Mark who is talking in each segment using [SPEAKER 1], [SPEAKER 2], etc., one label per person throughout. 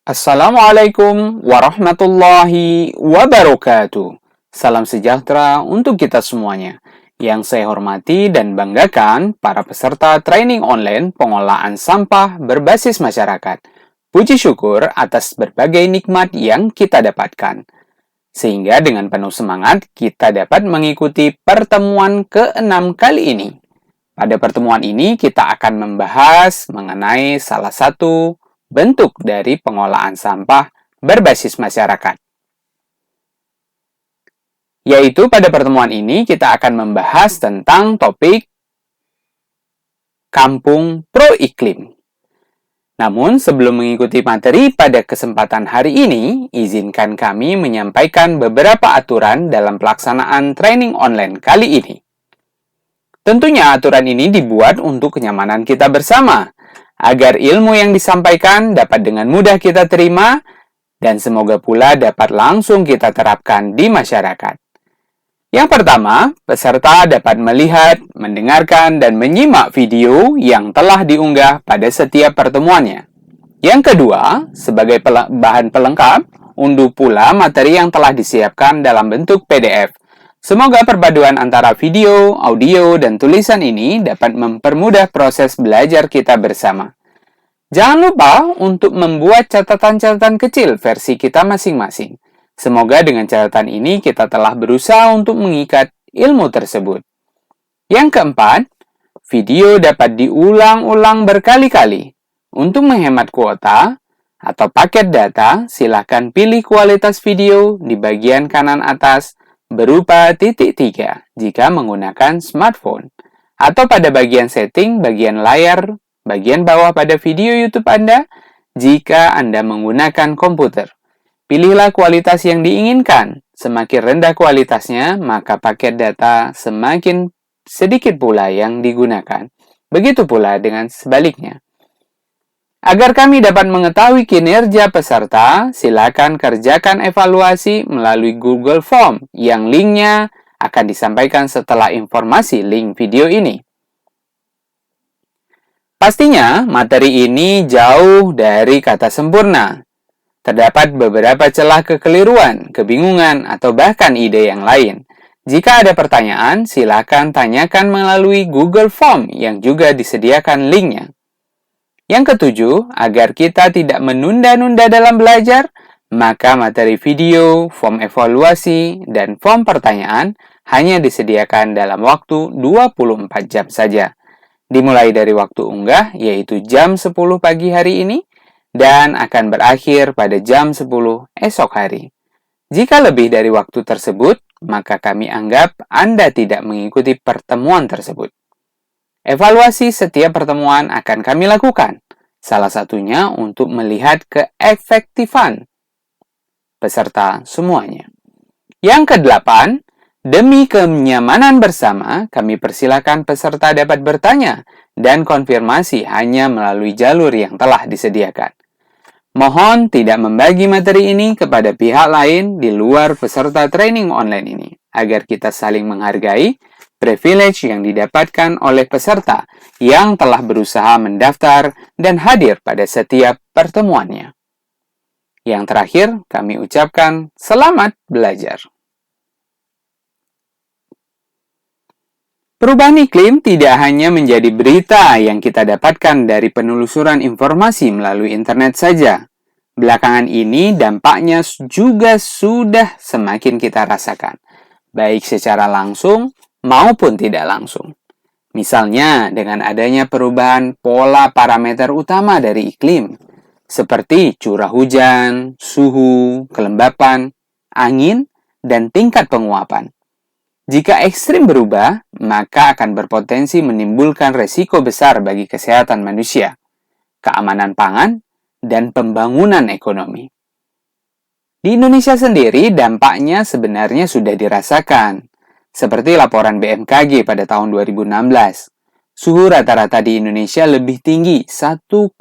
[SPEAKER 1] Assalamualaikum warahmatullahi wabarakatuh. Salam sejahtera untuk kita semuanya. Yang saya hormati dan banggakan para peserta training online pengolahan sampah berbasis masyarakat. Puji syukur atas berbagai nikmat yang kita dapatkan. Sehingga dengan penuh semangat kita dapat mengikuti pertemuan ke-6 kali ini. Pada pertemuan ini kita akan membahas mengenai salah satu bentuk dari pengolahan sampah berbasis masyarakat. Yaitu pada pertemuan ini kita akan membahas tentang topik Kampung Pro Iklim. Namun sebelum mengikuti materi pada kesempatan hari ini, izinkan kami menyampaikan beberapa aturan dalam pelaksanaan training online kali ini. Tentunya aturan ini dibuat untuk kenyamanan kita bersama, agar ilmu yang disampaikan dapat dengan mudah kita terima dan semoga pula dapat langsung kita terapkan di masyarakat. Yang pertama, peserta dapat melihat, mendengarkan, dan menyimak video yang telah diunggah pada setiap pertemuannya. Yang kedua, sebagai bahan pelengkap, unduh pula materi yang telah disiapkan dalam bentuk PDF. Semoga perpaduan antara video, audio, dan tulisan ini dapat mempermudah proses belajar kita bersama. Jangan lupa untuk membuat catatan-catatan kecil versi kita masing-masing. Semoga dengan catatan ini kita telah berusaha untuk mengikat ilmu tersebut. Yang keempat, video dapat diulang-ulang berkali-kali. Untuk menghemat kuota atau paket data, silakan pilih kualitas video di bagian kanan atas berupa titik 3 jika menggunakan smartphone, atau pada bagian setting bagian layar bagian bawah pada video YouTube Anda jika Anda menggunakan komputer. Pilihlah kualitas yang diinginkan. Semakin rendah kualitasnya, maka paket data semakin sedikit pula yang digunakan. Begitu pula dengan sebaliknya. Agar kami dapat mengetahui kinerja peserta, silakan kerjakan evaluasi melalui Google Form yang linknya akan disampaikan setelah informasi link video ini. Pastinya, materi ini jauh dari kata sempurna. Terdapat beberapa celah kekeliruan, kebingungan, atau bahkan ide yang lain. Jika ada pertanyaan, silakan tanyakan melalui Google Form yang juga disediakan linknya. Yang ketujuh, agar kita tidak menunda-nunda dalam belajar, maka materi video, form evaluasi, dan form pertanyaan hanya disediakan dalam waktu 24 jam saja. Dimulai dari waktu unggah, yaitu jam 10 pagi hari ini, dan akan berakhir pada jam 10 esok hari. Jika lebih dari waktu tersebut, maka kami anggap Anda tidak mengikuti pertemuan tersebut. Evaluasi setiap pertemuan akan kami lakukan, salah satunya untuk melihat keefektifan peserta semuanya. Yang kedelapan, demi kenyamanan bersama, kami persilakan peserta dapat bertanya dan konfirmasi hanya melalui jalur yang telah disediakan. Mohon tidak membagi materi ini kepada pihak lain di luar peserta training online ini, agar kita saling menghargai privilege yang didapatkan oleh peserta yang telah berusaha mendaftar dan hadir pada setiap pertemuannya. Yang terakhir, kami ucapkan selamat belajar. Perubahan iklim tidak hanya menjadi berita yang kita dapatkan dari penelusuran informasi melalui internet saja. Belakangan ini dampaknya juga sudah semakin kita rasakan, baik secara langsung maupun tidak langsung. Misalnya dengan adanya perubahan pola parameter utama dari iklim, seperti curah hujan, suhu, kelembapan, angin, dan tingkat penguapan. Jika ekstrim berubah, maka akan berpotensi menimbulkan resiko besar bagi kesehatan manusia, keamanan pangan, dan pembangunan ekonomi. Di Indonesia sendiri, dampaknya sebenarnya sudah dirasakan. Seperti laporan BMKG pada tahun 2016, suhu rata-rata di Indonesia lebih tinggi 1,2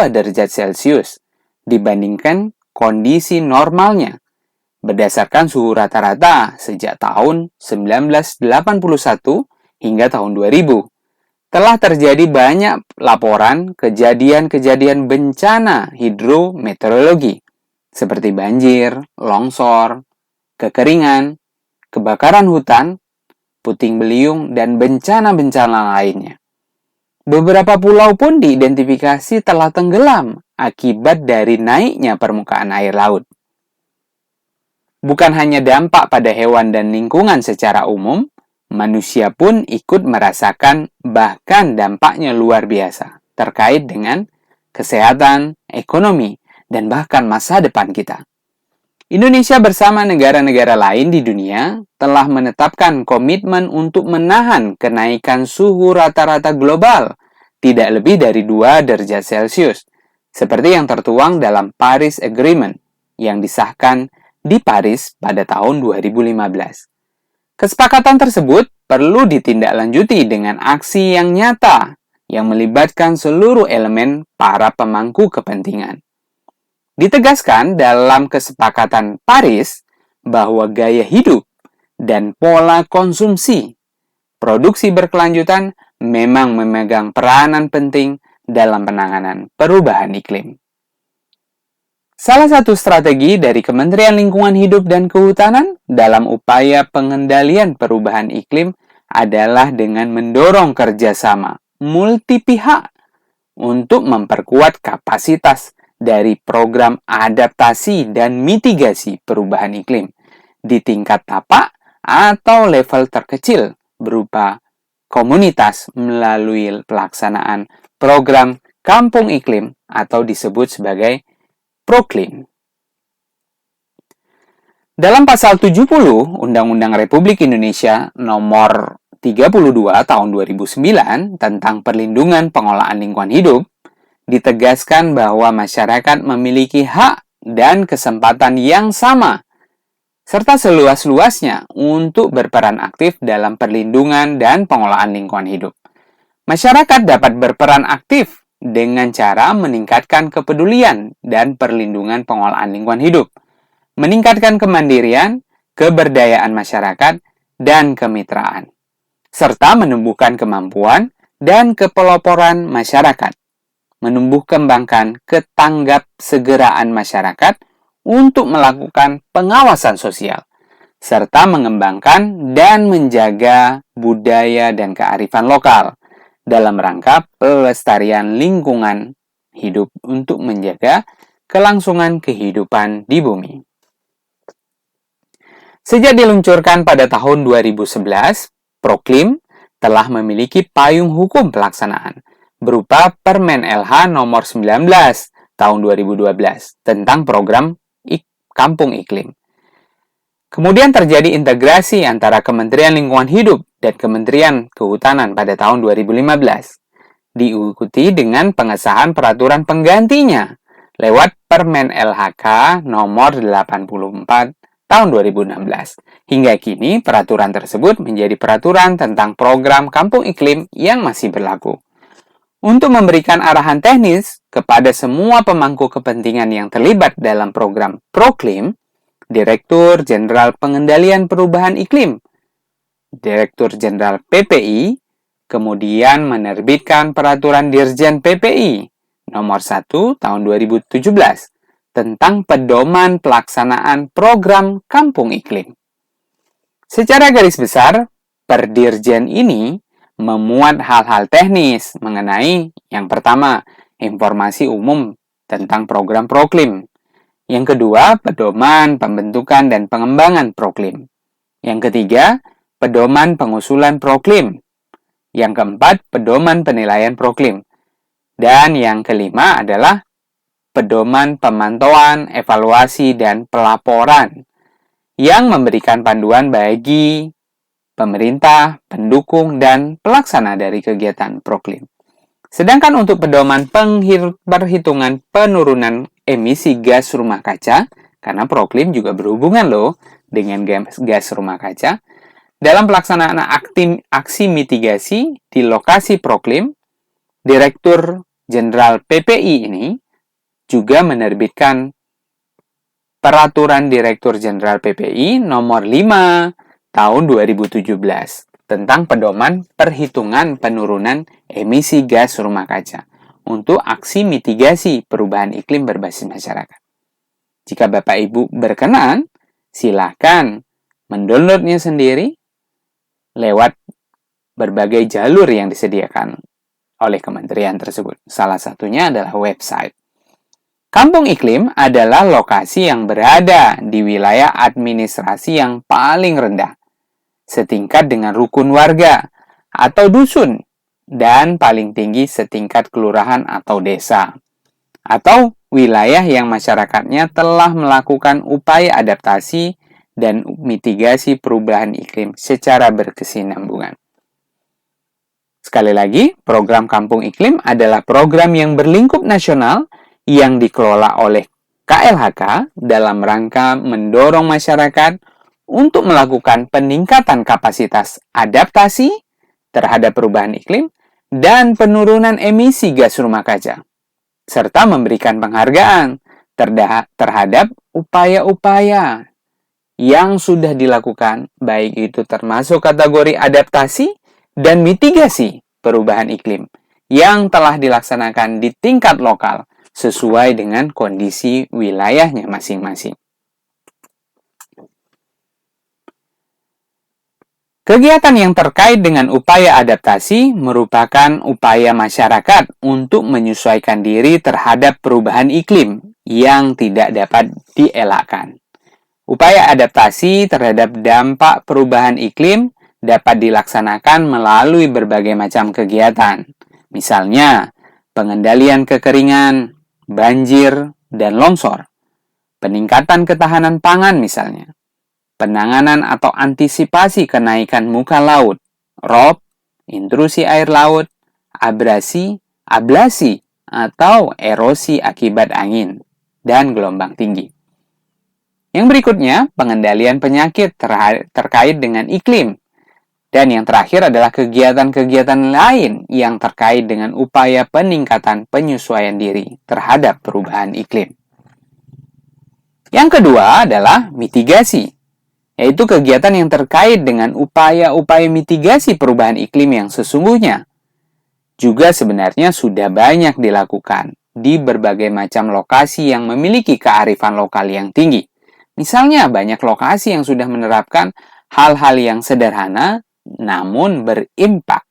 [SPEAKER 1] derajat Celcius dibandingkan kondisi normalnya. Berdasarkan suhu rata-rata sejak tahun 1981 hingga tahun 2000. telah terjadi banyak laporan kejadian-kejadian bencana hidrometeorologi seperti banjir, longsor, kekeringan, kebakaran hutan, puting beliung, dan bencana-bencana lainnya. Beberapa pulau pun diidentifikasi telah tenggelam akibat dari naiknya permukaan air laut. Bukan hanya dampak pada hewan dan lingkungan secara umum, manusia pun ikut merasakan bahkan dampaknya luar biasa terkait dengan kesehatan, ekonomi, dan bahkan masa depan kita. Indonesia bersama negara-negara lain di dunia telah menetapkan komitmen untuk menahan kenaikan suhu rata-rata global tidak lebih dari 2 derajat Celcius, seperti yang tertuang dalam Paris Agreement yang disahkan di Paris pada tahun 2015. Kesepakatan tersebut perlu ditindaklanjuti dengan aksi yang nyata yang melibatkan seluruh elemen para pemangku kepentingan. Ditegaskan dalam kesepakatan Paris bahwa gaya hidup dan pola konsumsi produksi berkelanjutan memang memegang peranan penting dalam penanganan perubahan iklim. Salah satu strategi dari Kementerian Lingkungan Hidup dan Kehutanan dalam upaya pengendalian perubahan iklim adalah dengan mendorong kerjasama multi pihak untuk memperkuat kapasitas dari program adaptasi dan mitigasi perubahan iklim di tingkat tapak atau level terkecil berupa komunitas melalui pelaksanaan program kampung iklim atau disebut sebagai Proklim. Dalam pasal 70 Undang-Undang Republik Indonesia nomor 32 tahun 2009 tentang perlindungan pengelolaan lingkungan hidup, ditegaskan bahwa masyarakat memiliki hak dan kesempatan yang sama serta seluas-luasnya untuk berperan aktif dalam perlindungan dan pengelolaan lingkungan hidup. Masyarakat dapat berperan aktif dengan cara meningkatkan kepedulian dan perlindungan pengelolaan lingkungan hidup, meningkatkan kemandirian, keberdayaan masyarakat, dan kemitraan, serta menumbuhkan kemampuan dan kepeloporan masyarakat, menumbuh kembangkan ketanggap-segeraan masyarakat untuk melakukan pengawasan sosial, serta mengembangkan dan menjaga budaya dan kearifan lokal dalam rangka pelestarian lingkungan hidup untuk menjaga kelangsungan kehidupan di bumi. Sejak diluncurkan pada tahun 2011, Proklim telah memiliki payung hukum pelaksanaan berupa Permen LH nomor 19 tahun 2012 tentang program Kampung Iklim. Kemudian terjadi integrasi antara Kementerian Lingkungan Hidup dan Kementerian Kehutanan pada tahun 2015. Diikuti dengan pengesahan peraturan penggantinya lewat Permen LHK nomor 84 tahun 2016. Hingga kini peraturan tersebut menjadi peraturan tentang program Kampung Iklim yang masih berlaku. Untuk memberikan arahan teknis kepada semua pemangku kepentingan yang terlibat dalam program Proklim, Direktur Jenderal Pengendalian Perubahan Iklim, Direktur Jenderal PPI, kemudian menerbitkan Peraturan Dirjen PPI Nomor 1 Tahun 2017 tentang pedoman pelaksanaan program Kampung Iklim. Secara garis besar, Perdirjen ini memuat hal-hal teknis mengenai yang pertama, informasi umum tentang program Proklim. Yang kedua, pedoman pembentukan dan pengembangan Proklim. Yang ketiga, pedoman pengusulan Proklim. Yang keempat, pedoman penilaian Proklim. Dan yang kelima adalah pedoman pemantauan, evaluasi, dan pelaporan yang memberikan panduan bagi pemerintah, pendukung, dan pelaksana dari kegiatan Proklim. Sedangkan untuk pedoman perhitungan penurunan emisi gas rumah kaca, karena Proklim juga berhubungan loh dengan gas rumah kaca, dalam pelaksanaan aksi mitigasi di lokasi Proklim, Direktur Jenderal PPI ini juga menerbitkan Peraturan Direktur Jenderal PPI Nomor 5 Tahun 2017 tentang pedoman perhitungan penurunan emisi gas rumah kaca untuk aksi mitigasi perubahan iklim berbasis masyarakat. Jika Bapak Ibu berkenan, silakan mendownloadnya sendiri lewat berbagai jalur yang disediakan oleh kementerian tersebut. Salah satunya adalah website. Kampung iklim adalah lokasi yang berada di wilayah administrasi yang paling rendah, setingkat dengan rukun warga atau dusun, dan paling tinggi setingkat kelurahan atau desa, atau wilayah yang masyarakatnya telah melakukan upaya adaptasi dan mitigasi perubahan iklim secara berkesinambungan. Sekali lagi, program Kampung Iklim adalah program yang berlingkup nasional yang dikelola oleh KLHK dalam rangka mendorong masyarakat untuk melakukan peningkatan kapasitas adaptasi terhadap perubahan iklim dan penurunan emisi gas rumah kaca, serta memberikan penghargaan terhadap upaya-upaya yang sudah dilakukan, baik itu termasuk kategori adaptasi dan mitigasi perubahan iklim yang telah dilaksanakan di tingkat lokal sesuai dengan kondisi wilayahnya masing-masing. Kegiatan yang terkait dengan upaya adaptasi merupakan upaya masyarakat untuk menyesuaikan diri terhadap perubahan iklim yang tidak dapat dielakkan. Upaya adaptasi terhadap dampak perubahan iklim dapat dilaksanakan melalui berbagai macam kegiatan. Misalnya, pengendalian kekeringan, banjir, dan longsor, peningkatan ketahanan pangan misalnya, penanganan atau antisipasi kenaikan muka laut, rob, intrusi air laut, abrasi, ablasi, atau erosi akibat angin, dan gelombang tinggi. Yang berikutnya, pengendalian penyakit terkait dengan iklim. Dan yang terakhir adalah kegiatan-kegiatan lain yang terkait dengan upaya peningkatan penyesuaian diri terhadap perubahan iklim. Yang kedua adalah mitigasi, yaitu kegiatan yang terkait dengan upaya-upaya mitigasi perubahan iklim yang sesungguhnya juga sebenarnya sudah banyak dilakukan di berbagai macam lokasi yang memiliki kearifan lokal yang tinggi. Misalnya, banyak lokasi yang sudah menerapkan hal-hal yang sederhana namun berimpak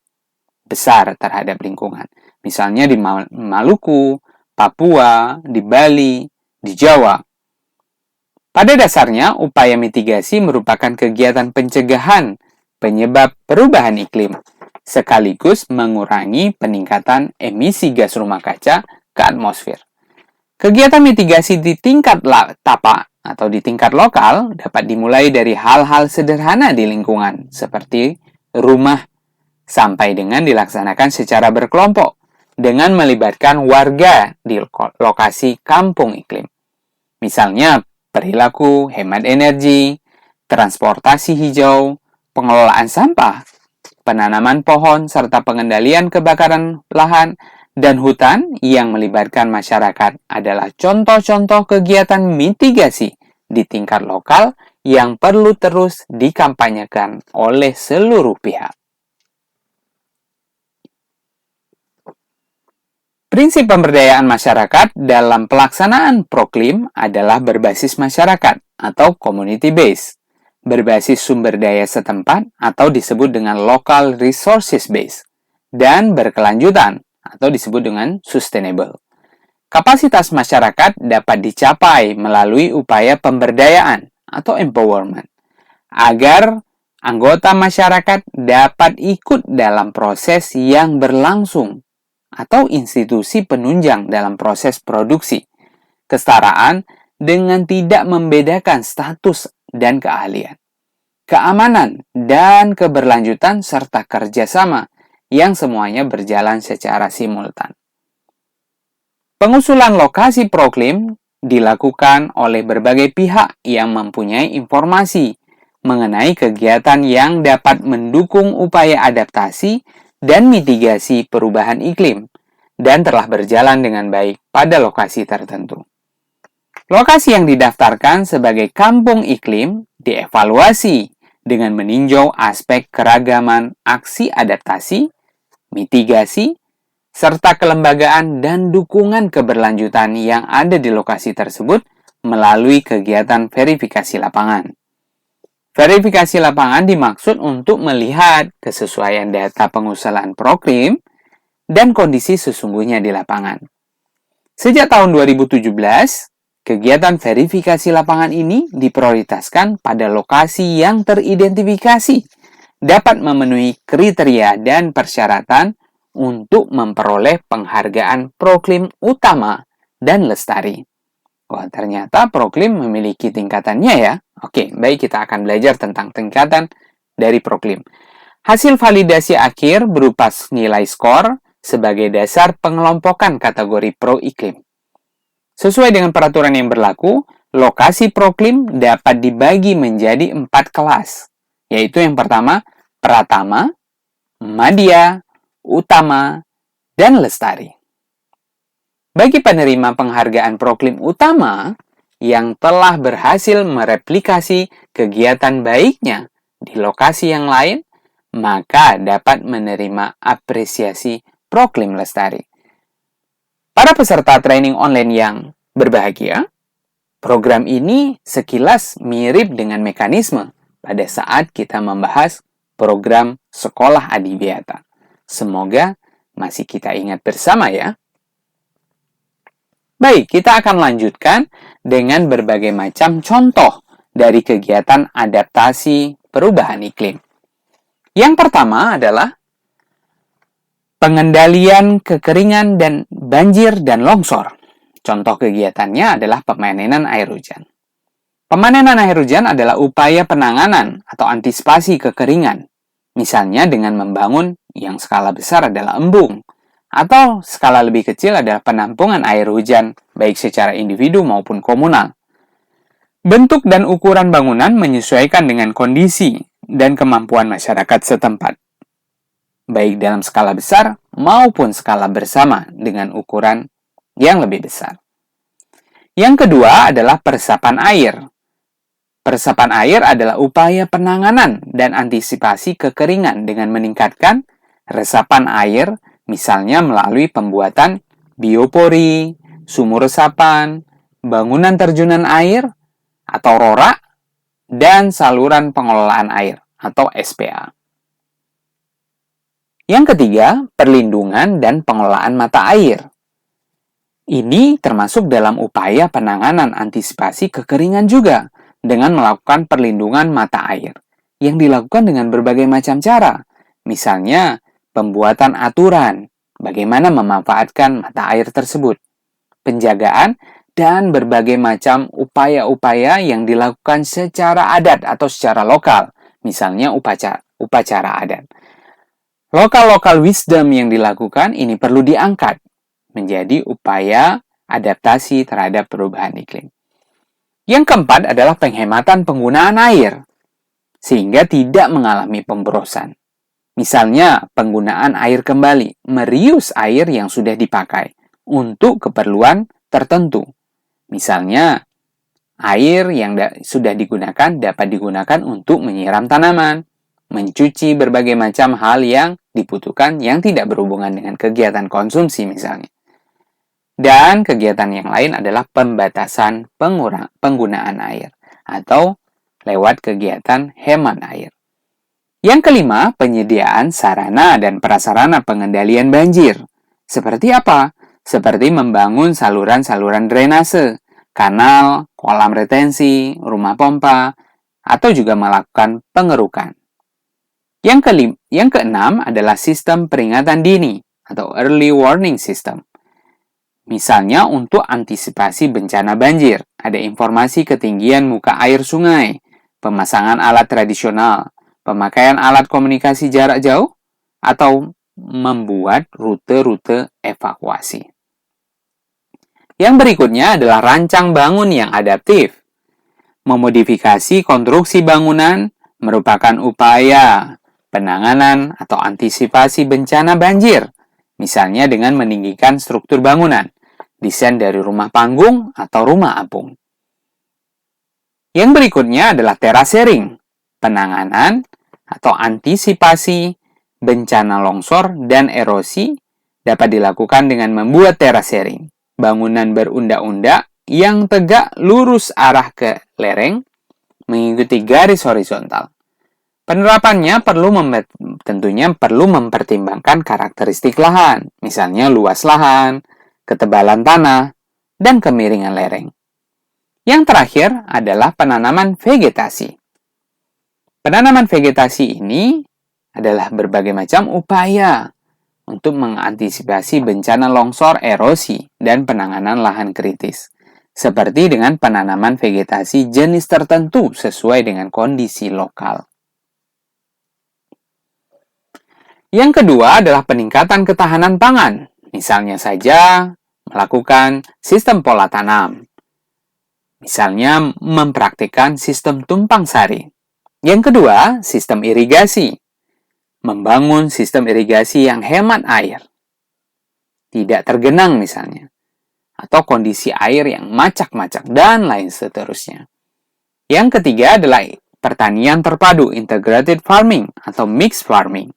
[SPEAKER 1] besar terhadap lingkungan. Misalnya di Maluku, Papua, di Bali, di Jawa. Pada dasarnya, upaya mitigasi merupakan kegiatan pencegahan penyebab perubahan iklim, sekaligus mengurangi peningkatan emisi gas rumah kaca ke atmosfer. Kegiatan mitigasi di tingkat tapak atau di tingkat lokal dapat dimulai dari hal-hal sederhana di lingkungan, seperti rumah, sampai dengan dilaksanakan secara berkelompok dengan melibatkan warga di lokasi kampung iklim. Misalnya, perilaku hemat energi, transportasi hijau, pengelolaan sampah, penanaman pohon, serta pengendalian kebakaran lahan dan hutan yang melibatkan masyarakat adalah contoh-contoh kegiatan mitigasi di tingkat lokal yang perlu terus dikampanyekan oleh seluruh pihak. Prinsip pemberdayaan masyarakat dalam pelaksanaan Proklim adalah berbasis masyarakat atau community based, berbasis sumber daya setempat atau disebut dengan local resources based, dan berkelanjutan atau disebut dengan sustainable. Kapasitas masyarakat dapat dicapai melalui upaya pemberdayaan atau empowerment, agar anggota masyarakat dapat ikut dalam proses yang berlangsung atau institusi penunjang dalam proses produksi, kesetaraan dengan tidak membedakan status dan keahlian, keamanan dan keberlanjutan, serta kerjasama yang semuanya berjalan secara simultan. Pengusulan lokasi Proklim dilakukan oleh berbagai pihak yang mempunyai informasi mengenai kegiatan yang dapat mendukung upaya adaptasi dan mitigasi perubahan iklim dan telah berjalan dengan baik pada lokasi tertentu. Lokasi yang didaftarkan sebagai kampung iklim dievaluasi dengan meninjau aspek keragaman aksi adaptasi, mitigasi, serta kelembagaan dan dukungan keberlanjutan yang ada di lokasi tersebut melalui kegiatan verifikasi lapangan. Verifikasi lapangan dimaksud untuk melihat kesesuaian data pengusulan proklim dan kondisi sesungguhnya di lapangan. Sejak tahun 2017, kegiatan verifikasi lapangan ini diprioritaskan pada lokasi yang teridentifikasi, dapat memenuhi kriteria dan persyaratan untuk memperoleh penghargaan proklim utama dan lestari. Wah, ternyata proklim memiliki tingkatannya ya. Oke, baik, kita akan belajar tentang tingkatan dari proklim. Hasil validasi akhir berupa nilai skor sebagai dasar pengelompokan kategori pro iklim. Sesuai dengan peraturan yang berlaku, lokasi proklim dapat dibagi menjadi 4 kelas, yaitu yang pertama, pratama, madya, utama, dan lestari. Bagi penerima penghargaan proklim utama yang telah berhasil mereplikasi kegiatan baiknya di lokasi yang lain, maka dapat menerima apresiasi proklim lestari. Para peserta training online yang berbahagia, program ini sekilas mirip dengan mekanisme pada saat kita membahas program Sekolah Adiwiyata. Semoga masih kita ingat bersama ya. Baik, kita akan lanjutkan dengan berbagai macam contoh dari kegiatan adaptasi perubahan iklim. Yang pertama adalah pengendalian kekeringan dan banjir dan longsor. Contoh kegiatannya adalah pemanenan air hujan. Pemanenan air hujan adalah upaya penanganan atau antisipasi kekeringan. Misalnya dengan membangun yang skala besar adalah embung, atau skala lebih kecil adalah penampungan air hujan, baik secara individu maupun komunal. Bentuk dan ukuran bangunan menyesuaikan dengan kondisi dan kemampuan masyarakat setempat, baik dalam skala besar maupun skala bersama dengan ukuran yang lebih besar. Yang kedua adalah peresapan air. Peresapan air adalah upaya penanganan dan antisipasi kekeringan dengan meningkatkan resapan air, misalnya melalui pembuatan biopori, sumur resapan, bangunan terjunan air atau RORA, dan saluran pengelolaan air atau SPA. Yang ketiga, perlindungan dan pengelolaan mata air. Ini termasuk dalam upaya penanganan antisipasi kekeringan juga dengan melakukan perlindungan mata air yang dilakukan dengan berbagai macam cara. Misalnya, pembuatan aturan, bagaimana memanfaatkan mata air tersebut, penjagaan, dan berbagai macam upaya-upaya yang dilakukan secara adat atau secara lokal, misalnya upacara adat. Local wisdom yang dilakukan ini perlu diangkat menjadi upaya adaptasi terhadap perubahan iklim. Yang keempat adalah penghematan penggunaan air, sehingga tidak mengalami pemborosan. Misalnya, penggunaan air kembali, merius air yang sudah dipakai untuk keperluan tertentu. Misalnya, air yang sudah digunakan dapat digunakan untuk menyiram tanaman, mencuci berbagai macam hal yang dibutuhkan yang tidak berhubungan dengan kegiatan konsumsi misalnya. Dan kegiatan yang lain adalah pembatasan penggunaan air atau lewat kegiatan hemat air. Yang kelima, penyediaan sarana dan prasarana pengendalian banjir. Seperti apa? Seperti membangun saluran-saluran drainase, kanal, kolam retensi, rumah pompa, atau juga melakukan pengerukan. Yang keenam adalah sistem peringatan dini atau early warning system. Misalnya untuk antisipasi bencana banjir, ada informasi ketinggian muka air sungai, pemasangan alat tradisional, pemakaian alat komunikasi jarak jauh, atau membuat rute-rute evakuasi. Yang berikutnya adalah rancang bangun yang adaptif. Memodifikasi konstruksi bangunan merupakan upaya penanganan atau antisipasi bencana banjir, misalnya dengan meninggikan struktur bangunan, desain dari rumah panggung atau rumah apung. Yang berikutnya adalah terasering. Penanganan atau antisipasi bencana longsor dan erosi dapat dilakukan dengan membuat terasering, bangunan berundak-undak yang tegak lurus arah ke lereng mengikuti garis horizontal. Penerapannya tentunya perlu mempertimbangkan karakteristik lahan, misalnya luas lahan, ketebalan tanah, dan kemiringan lereng. Yang terakhir adalah penanaman vegetasi. Penanaman vegetasi ini adalah berbagai macam upaya untuk mengantisipasi bencana longsor, erosi, dan penanganan lahan kritis, seperti dengan penanaman vegetasi jenis tertentu sesuai dengan kondisi lokal. Yang kedua adalah peningkatan ketahanan pangan, misalnya saja melakukan sistem pola tanam, misalnya mempraktikkan sistem tumpang sari. Yang kedua, sistem irigasi, membangun sistem irigasi yang hemat air, tidak tergenang misalnya, atau kondisi air yang macak-macak, dan lain seterusnya. Yang ketiga adalah pertanian terpadu, integrated farming atau mixed farming.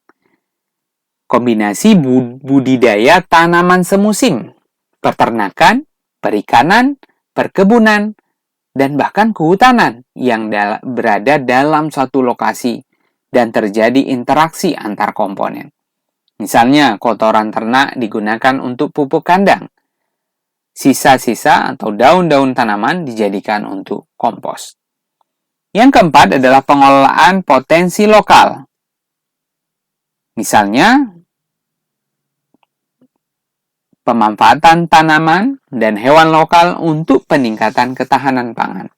[SPEAKER 1] Kombinasi budidaya tanaman semusim, peternakan, perikanan, perkebunan, dan bahkan kehutanan yang berada dalam satu lokasi dan terjadi interaksi antar komponen. Misalnya, kotoran ternak digunakan untuk pupuk kandang. Sisa-sisa atau daun-daun tanaman dijadikan untuk kompos. Yang keempat adalah pengelolaan potensi lokal. Misalnya, pemanfaatan tanaman dan hewan lokal untuk peningkatan ketahanan pangan,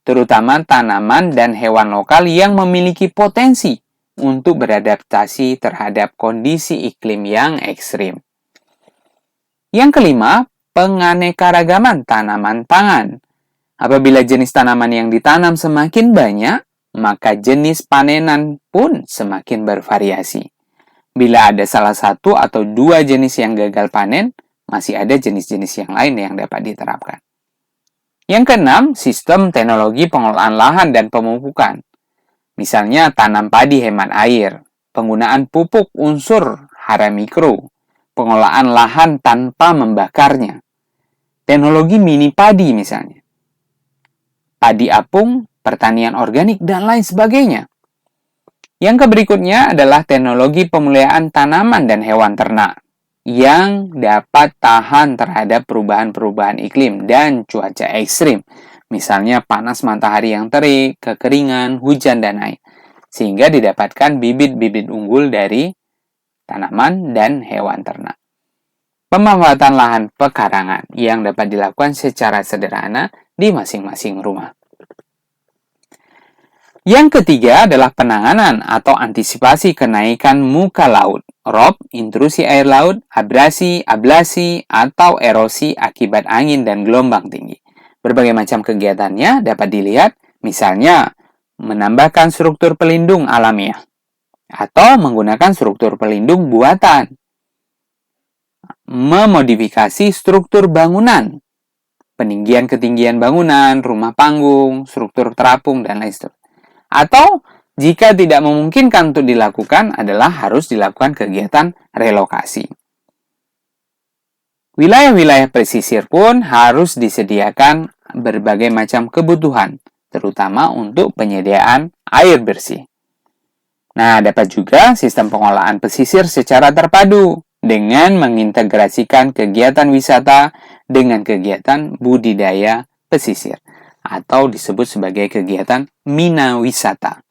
[SPEAKER 1] terutama tanaman dan hewan lokal yang memiliki potensi untuk beradaptasi terhadap kondisi iklim yang ekstrim. Yang kelima, penganekaragaman tanaman pangan. Apabila jenis tanaman yang ditanam semakin banyak, maka jenis panenan pun semakin bervariasi. Bila ada salah satu atau dua jenis yang gagal panen, masih ada jenis-jenis yang lain yang dapat diterapkan. Yang keenam, sistem teknologi pengelolaan lahan dan pemupukan. Misalnya tanam padi hemat air, penggunaan pupuk unsur hara mikro, pengelolaan lahan tanpa membakarnya, teknologi mini padi misalnya, padi apung, pertanian organik, dan lain sebagainya. Yang berikutnya adalah teknologi pemeliharaan tanaman dan hewan ternak yang dapat tahan terhadap perubahan-perubahan iklim dan cuaca ekstrim, misalnya panas matahari yang terik, kekeringan, hujan, dan lain, sehingga didapatkan bibit-bibit unggul dari tanaman dan hewan ternak. Pemanfaatan lahan pekarangan yang dapat dilakukan secara sederhana di masing-masing rumah. Yang ketiga adalah penanganan atau antisipasi kenaikan muka laut, rob, intrusi air laut, abrasi, ablasi, atau erosi akibat angin dan gelombang tinggi. Berbagai macam kegiatannya dapat dilihat, misalnya menambahkan struktur pelindung alamiah, atau menggunakan struktur pelindung buatan, memodifikasi struktur bangunan, peninggian ketinggian bangunan, rumah panggung, struktur terapung, dan lain sebagainya. Atau jika tidak memungkinkan untuk dilakukan adalah harus dilakukan kegiatan relokasi. Wilayah-wilayah pesisir pun harus disediakan berbagai macam kebutuhan, terutama untuk penyediaan air bersih. Nah, dapat juga sistem pengolahan pesisir secara terpadu dengan mengintegrasikan kegiatan wisata dengan kegiatan budidaya pesisir, atau disebut sebagai kegiatan mina wisata.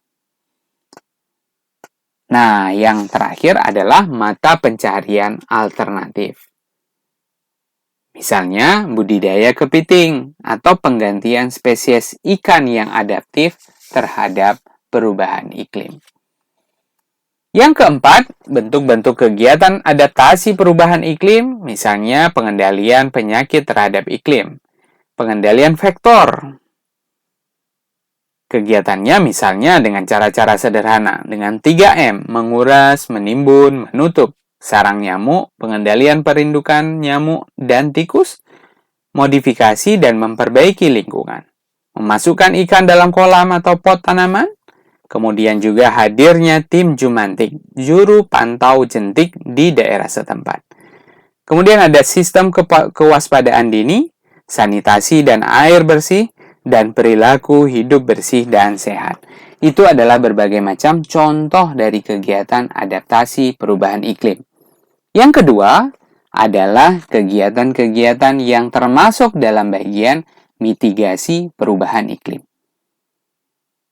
[SPEAKER 1] Nah, yang terakhir adalah mata pencaharian alternatif. Misalnya, budidaya kepiting atau penggantian spesies ikan yang adaptif terhadap perubahan iklim. Yang keempat, bentuk-bentuk kegiatan adaptasi perubahan iklim, misalnya pengendalian penyakit terhadap iklim, pengendalian vektor. Kegiatannya misalnya dengan cara-cara sederhana, dengan 3M, menguras, menimbun, menutup, sarang nyamuk, pengendalian perindukan nyamuk dan tikus, modifikasi dan memperbaiki lingkungan, memasukkan ikan dalam kolam atau pot tanaman, Kemudian juga hadirnya tim Jumantik, juru pantau jentik di daerah setempat. Kemudian ada sistem kewaspadaan dini, sanitasi dan air bersih, dan perilaku hidup bersih dan sehat. Itu adalah berbagai macam contoh dari kegiatan adaptasi perubahan iklim. Yang kedua adalah kegiatan-kegiatan yang termasuk dalam bagian mitigasi perubahan iklim.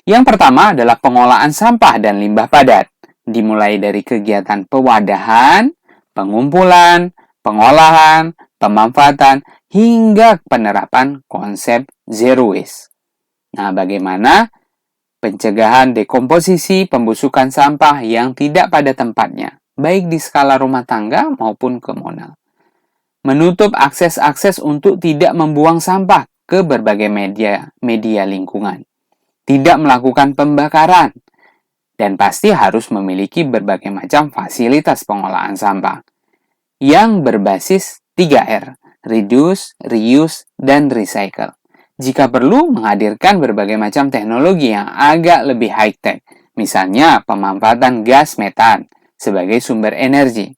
[SPEAKER 1] Yang pertama adalah pengolahan sampah dan limbah padat, dimulai dari kegiatan pewadahan, pengumpulan, pengolahan, pemanfaatan, hingga penerapan konsep zero waste. Nah, bagaimana pencegahan dekomposisi pembusukan sampah yang tidak pada tempatnya, baik di skala rumah tangga maupun komunal. Menutup akses-akses untuk tidak membuang sampah ke berbagai media lingkungan. Tidak melakukan pembakaran, dan pasti harus memiliki berbagai macam fasilitas pengolahan sampah yang berbasis 3R, reduce, reuse, dan recycle. Jika perlu, menghadirkan berbagai macam teknologi yang agak lebih high-tech, misalnya pemanfaatan gas metan sebagai sumber energi,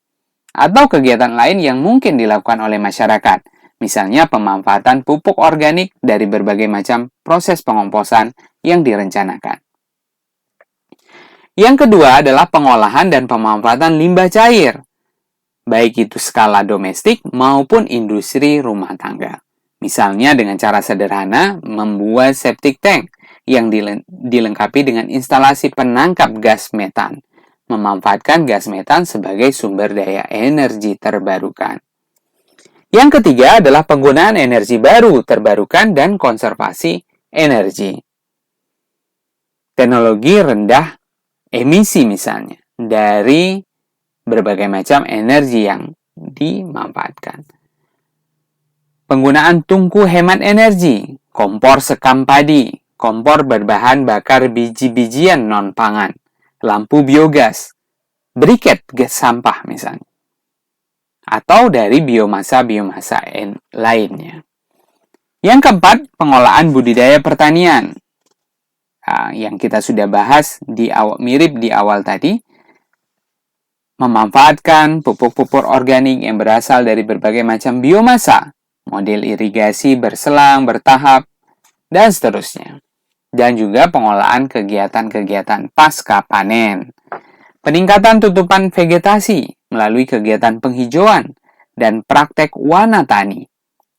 [SPEAKER 1] atau kegiatan lain yang mungkin dilakukan oleh masyarakat, misalnya pemanfaatan pupuk organik dari berbagai macam proses pengomposan yang direncanakan. Yang kedua adalah pengolahan dan pemanfaatan limbah cair, baik itu skala domestik maupun industri rumah tangga. Misalnya dengan cara sederhana membuat septic tank yang dilengkapi dengan instalasi penangkap gas metan, memanfaatkan gas metan sebagai sumber daya energi terbarukan. Yang ketiga adalah penggunaan energi baru terbarukan dan konservasi energi. Teknologi rendah emisi misalnya dari berbagai macam energi yang dimanfaatkan. Penggunaan tungku hemat energi, kompor sekam padi, kompor berbahan bakar biji-bijian non-pangan, lampu biogas, briket gas sampah misalnya, atau dari biomasa-biomasa lainnya. Yang keempat, pengolahan budidaya pertanian. Yang kita sudah bahas mirip di awal tadi, memanfaatkan pupuk-pupuk organik yang berasal dari berbagai macam biomasa, model irigasi berselang, bertahap, dan seterusnya. Dan juga pengolahan kegiatan-kegiatan pasca panen. Peningkatan tutupan vegetasi melalui kegiatan penghijauan dan praktek wana tani.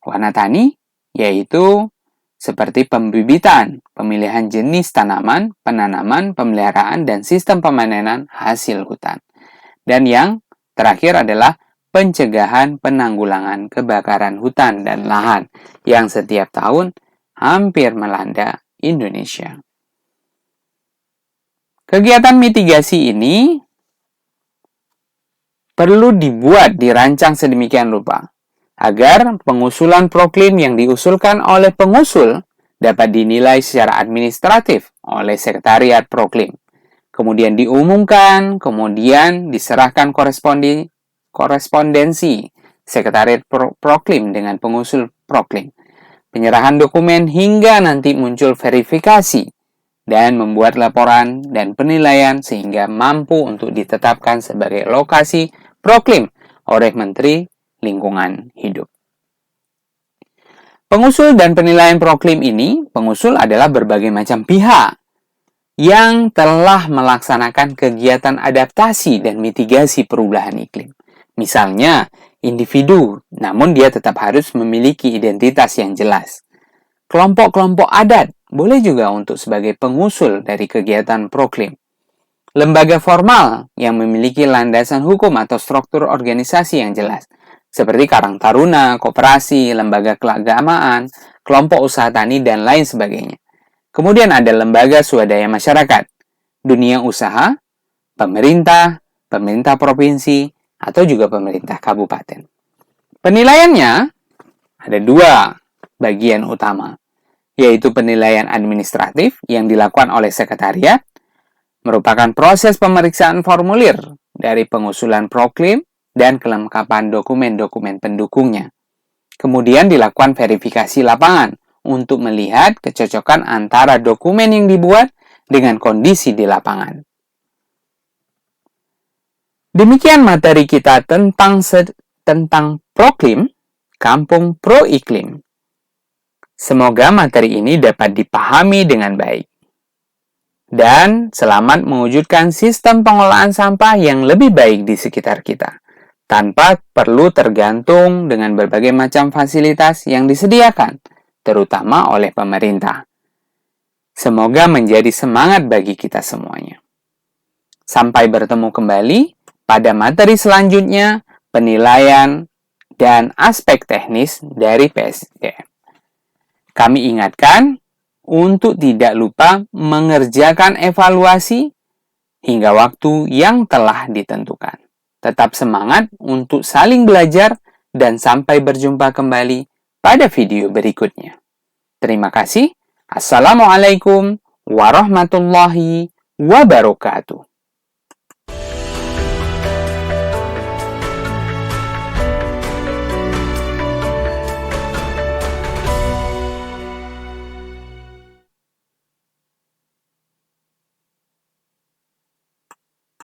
[SPEAKER 1] Wana tani yaitu seperti pembibitan, pemilihan jenis tanaman, penanaman, pemeliharaan, dan sistem pemanenan hasil hutan. Dan yang terakhir adalah pencegahan penanggulangan kebakaran hutan dan lahan yang setiap tahun hampir melanda Indonesia. Kegiatan mitigasi ini perlu dirancang sedemikian rupa agar pengusulan proklim yang diusulkan oleh pengusul dapat dinilai secara administratif oleh Sekretariat Proklim. Kemudian diumumkan, kemudian diserahkan korespondensi Sekretariat Proklim dengan pengusul proklim. Penyerahan dokumen hingga nanti muncul verifikasi dan membuat laporan dan penilaian sehingga mampu untuk ditetapkan sebagai lokasi proklim oleh Menteri Lingkungan Hidup. Pengusul dan penilaian proklim ini, pengusul adalah berbagai macam pihak yang telah melaksanakan kegiatan adaptasi dan mitigasi perubahan iklim. Misalnya, individu, namun dia tetap harus memiliki identitas yang jelas. Kelompok-kelompok adat boleh juga untuk sebagai pengusul dari kegiatan proklim. Lembaga formal yang memiliki landasan hukum atau struktur organisasi yang jelas, seperti Karang Taruna, koperasi, lembaga keagamaan, kelompok usaha tani, dan lain sebagainya. Kemudian ada lembaga swadaya masyarakat, dunia usaha, pemerintah provinsi, atau juga pemerintah kabupaten. Penilaiannya ada dua bagian utama, yaitu penilaian administratif yang dilakukan oleh sekretariat, merupakan proses pemeriksaan formulir dari pengusulan proklim dan kelengkapan dokumen-dokumen pendukungnya. Kemudian dilakukan verifikasi lapangan untuk melihat kecocokan antara dokumen yang dibuat dengan kondisi di lapangan. Demikian materi kita tentang Proklim, Kampung Pro Iklim. Semoga materi ini dapat dipahami dengan baik. Dan selamat mewujudkan sistem pengolahan sampah yang lebih baik di sekitar kita, tanpa perlu tergantung dengan berbagai macam fasilitas yang disediakan, terutama oleh pemerintah. Semoga menjadi semangat bagi kita semuanya. Sampai bertemu kembali pada materi selanjutnya, penilaian dan aspek teknis dari PSDM. Kami ingatkan untuk tidak lupa mengerjakan evaluasi hingga waktu yang telah ditentukan. Tetap semangat untuk saling belajar dan sampai berjumpa kembali pada video berikutnya. Terima kasih. Assalamualaikum warahmatullahi wabarakatuh.